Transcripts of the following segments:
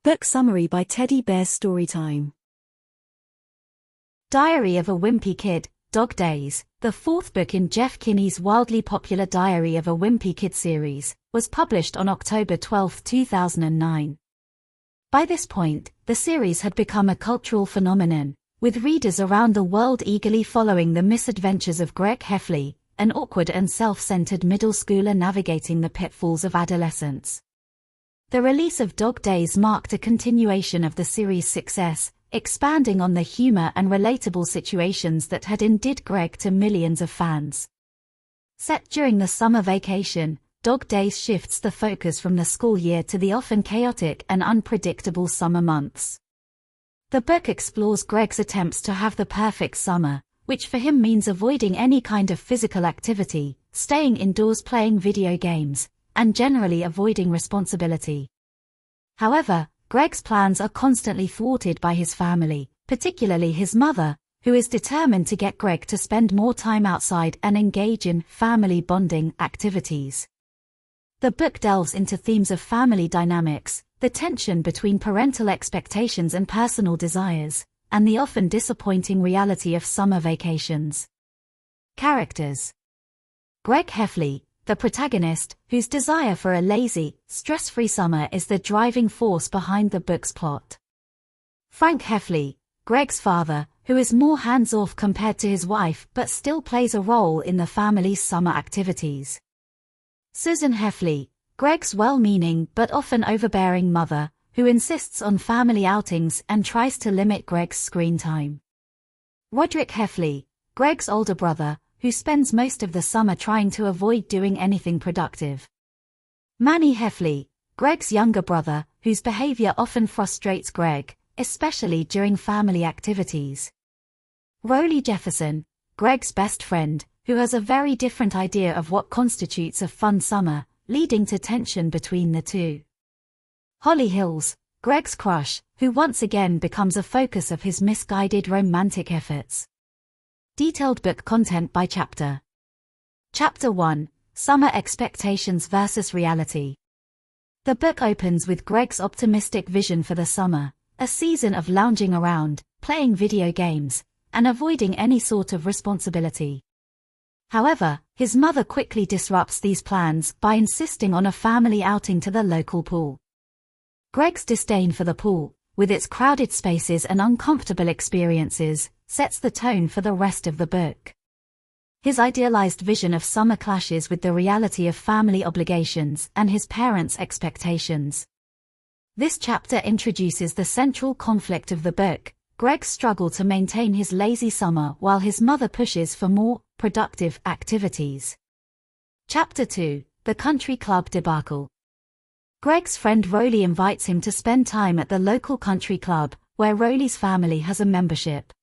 Book summary by Teddy Bear's Storytime. Diary of a Wimpy Kid, Dog Days, the fourth book in Jeff Kinney's wildly popular Diary of a Wimpy Kid series, was published on October 12, 2009. By this point, the series had become a cultural phenomenon, with readers around the world eagerly following the misadventures of Greg Heffley, an awkward and self-centered middle schooler navigating the pitfalls of adolescence. The release of Dog Days marked a continuation of the series' success, expanding on the humor and relatable situations that had endeared Greg to millions of fans. Set during the summer vacation, Dog Days shifts the focus from the school year to the often chaotic and unpredictable summer months. The book explores Greg's attempts to have the perfect summer, which for him means avoiding any kind of physical activity, staying indoors playing video games, and generally avoiding responsibility. However, Greg's plans are constantly thwarted by his family, particularly his mother, who is determined to get Greg to spend more time outside and engage in family bonding activities. The book delves into themes of family dynamics, the tension between parental expectations and personal desires, and the often disappointing reality of summer vacations. Characters: Greg Heffley, the protagonist, whose desire for a lazy, stress-free summer is the driving force behind the book's plot. Frank Heffley, Greg's father, who is more hands-off compared to his wife but still plays a role in the family's summer activities. Susan Heffley, Greg's well-meaning but often overbearing mother, who insists on family outings and tries to limit Greg's screen time. Roderick Heffley, Greg's older brother, who spends most of the summer trying to avoid doing anything productive. Manny Heffley, Greg's younger brother, whose behavior often frustrates Greg, especially during family activities. Roly Jefferson, Greg's best friend, who has a very different idea of what constitutes a fun summer, leading to tension between the two. Holly Hills, Greg's crush, who once again becomes a focus of his misguided romantic efforts. Detailed book content by chapter. Chapter 1, Summer Expectations versus Reality. The book opens with Greg's optimistic vision for the summer, a season of lounging around, playing video games, and avoiding any sort of responsibility. However, his mother quickly disrupts these plans by insisting on a family outing to the local pool. Greg's disdain for the pool, with its crowded spaces and uncomfortable experiences, sets the tone for the rest of the book. His idealized vision of summer clashes with the reality of family obligations and his parents' expectations. This chapter introduces the central conflict of the book, Greg's struggle to maintain his lazy summer while his mother pushes for more productive activities. Chapter 2, The Country Club Debacle. Greg's friend Roly invites him to spend time at the local country club, where Roly's family has a membership.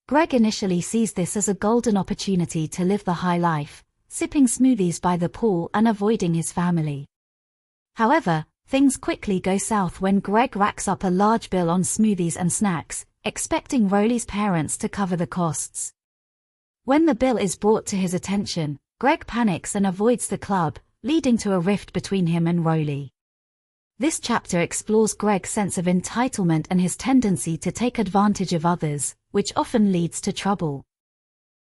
Greg initially sees this as a golden opportunity to live the high life, sipping smoothies by the pool and avoiding his family. However, things quickly go south when Greg racks up a large bill on smoothies and snacks, expecting Roly's parents to cover the costs. When the bill is brought to his attention, Greg panics and avoids the club, leading to a rift between him and Roly. This chapter explores Greg's sense of entitlement and his tendency to take advantage of others, which often leads to trouble.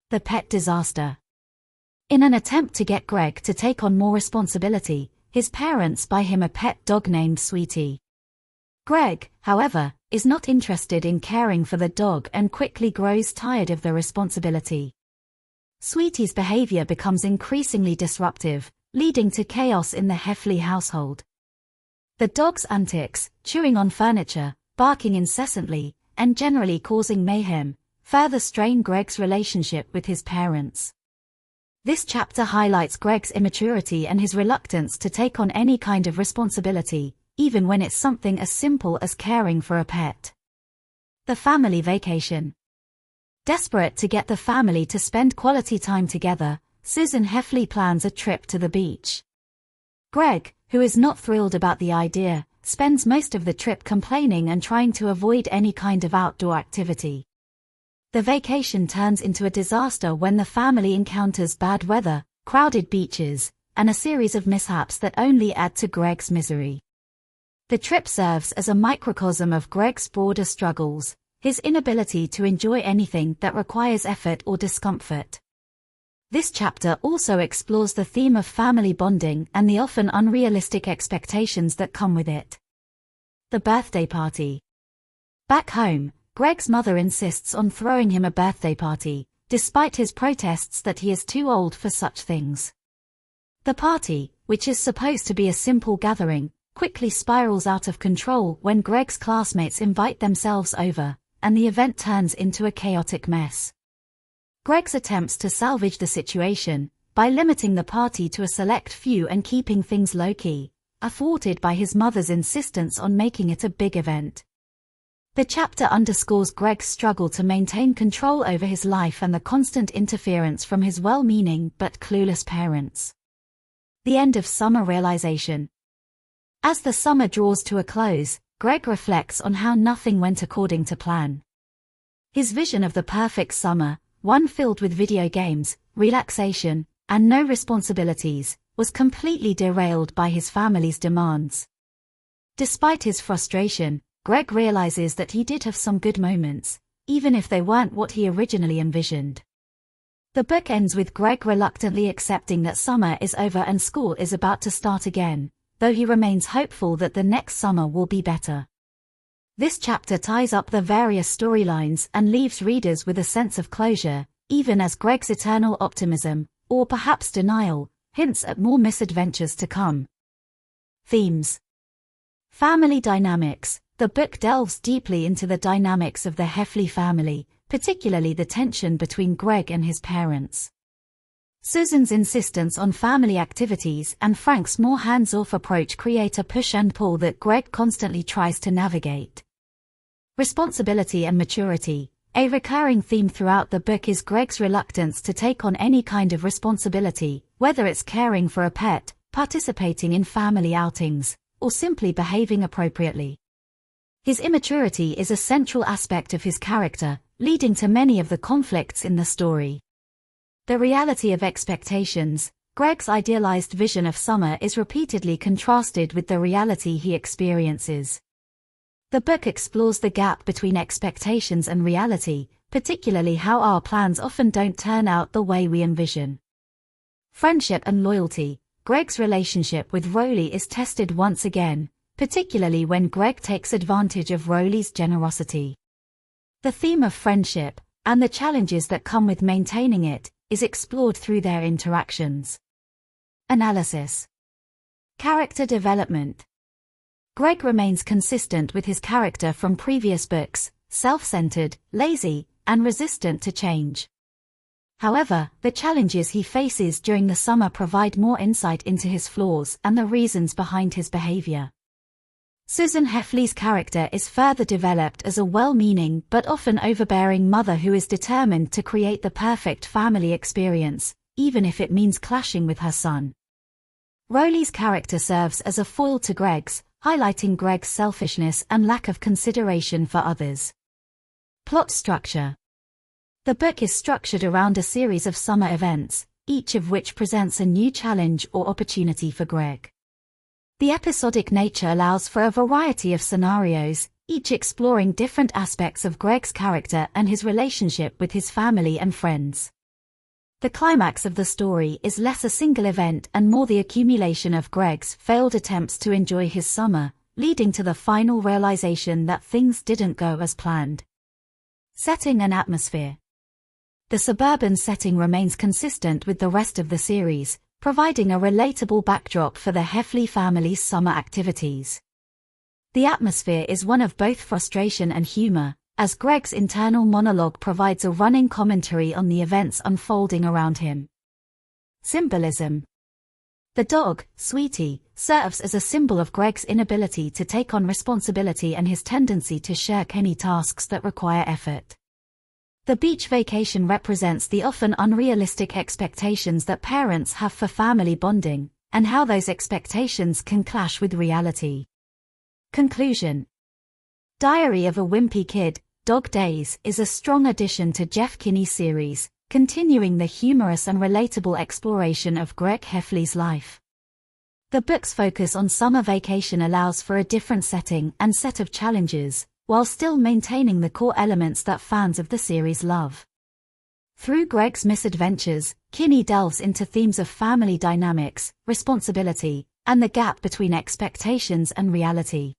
The pet disaster. In an attempt to get Greg to take on more responsibility, his parents buy him a pet dog named Sweetie. Greg, however, is not interested in caring for the dog and quickly grows tired of the responsibility. Sweetie's behavior becomes increasingly disruptive, leading to chaos in the Heffley household. The dog's antics, chewing on furniture, barking incessantly, and generally causing mayhem, further strain Greg's relationship with his parents. This chapter highlights Greg's immaturity and his reluctance to take on any kind of responsibility, even when it's something as simple as caring for a pet. The family vacation. Desperate to get the family to spend quality time together, Susan Heffley plans a trip to the beach. Greg, who is not thrilled about the idea, spends most of the trip complaining and trying to avoid any kind of outdoor activity. The vacation turns into a disaster when the family encounters bad weather, crowded beaches, and a series of mishaps that only add to Greg's misery. The trip serves as a microcosm of Greg's broader struggles, his inability to enjoy anything that requires effort or discomfort. This chapter also explores the theme of family bonding and the often unrealistic expectations that come with it. The birthday party. Back home, Greg's mother insists on throwing him a birthday party, despite his protests that he is too old for such things. The party, which is supposed to be a simple gathering, quickly spirals out of control when Greg's classmates invite themselves over, and the event turns into a chaotic mess. Greg's attempts to salvage the situation, by limiting the party to a select few and keeping things low-key, are thwarted by his mother's insistence on making it a big event. The chapter underscores Greg's struggle to maintain control over his life and the constant interference from his well-meaning but clueless parents. The end of summer realization. As the summer draws to a close, Greg reflects on how nothing went according to plan. His vision of the perfect summer, one filled with video games, relaxation, and no responsibilities, was completely derailed by his family's demands. Despite his frustration, Greg realizes that he did have some good moments, even if they weren't what he originally envisioned. The book ends with Greg reluctantly accepting that summer is over and school is about to start again, though he remains hopeful that the next summer will be better. This chapter ties up the various storylines and leaves readers with a sense of closure, even as Greg's eternal optimism, or perhaps denial, hints at more misadventures to come. Themes. Family dynamics. The book delves deeply into the dynamics of the Heffley family, particularly the tension between Greg and his parents. Susan's insistence on family activities and Frank's more hands-off approach create a push and pull that Greg constantly tries to navigate. Responsibility and maturity. A recurring theme throughout the book is Greg's reluctance to take on any kind of responsibility, whether it's caring for a pet, participating in family outings, or simply behaving appropriately. His immaturity is a central aspect of his character, leading to many of the conflicts in the story. The reality of expectations. Greg's idealized vision of summer is repeatedly contrasted with the reality he experiences. The book explores the gap between expectations and reality, particularly how our plans often don't turn out the way we envision. Friendship and loyalty. Greg's relationship with Rowley is tested once again, particularly when Greg takes advantage of Rowley's generosity. The theme of friendship, and the challenges that come with maintaining it, is explored through their interactions. Analysis. Character development. Greg remains consistent with his character from previous books, self-centered, lazy, and resistant to change. However, the challenges he faces during the summer provide more insight into his flaws and the reasons behind his behavior. Susan Heffley's character is further developed as a well-meaning but often overbearing mother who is determined to create the perfect family experience, even if it means clashing with her son. Rowley's character serves as a foil to Greg's, highlighting Greg's selfishness and lack of consideration for others. Plot structure. The book is structured around a series of summer events, each of which presents a new challenge or opportunity for Greg. The episodic nature allows for a variety of scenarios, each exploring different aspects of Greg's character and his relationship with his family and friends. The climax of the story is less a single event and more the accumulation of Greg's failed attempts to enjoy his summer, leading to the final realization that things didn't go as planned. Setting and atmosphere. The suburban setting remains consistent with the rest of the series, providing a relatable backdrop for the Heffley family's summer activities. The atmosphere is one of both frustration and humor, as Greg's internal monologue provides a running commentary on the events unfolding around him. Symbolism. The dog, Sweetie, serves as a symbol of Greg's inability to take on responsibility and his tendency to shirk any tasks that require effort. The beach vacation represents the often unrealistic expectations that parents have for family bonding, and how those expectations can clash with reality. Conclusion. Diary of a Wimpy Kid, Dog Days is a strong addition to Jeff Kinney's series, continuing the humorous and relatable exploration of Greg Heffley's life. The book's focus on summer vacation allows for a different setting and set of challenges, while still maintaining the core elements that fans of the series love. Through Greg's misadventures, Kinney delves into themes of family dynamics, responsibility, and the gap between expectations and reality.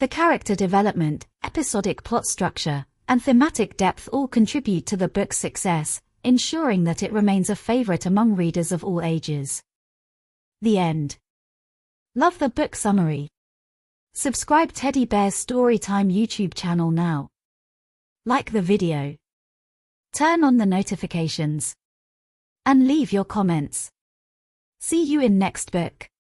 The character development, episodic plot structure, and thematic depth all contribute to the book's success, ensuring that it remains a favorite among readers of all ages. The end. Love the book summary. Subscribe Teddy Bear's Storytime YouTube channel now. Like the video. Turn on the notifications. And leave your comments. See you in next book.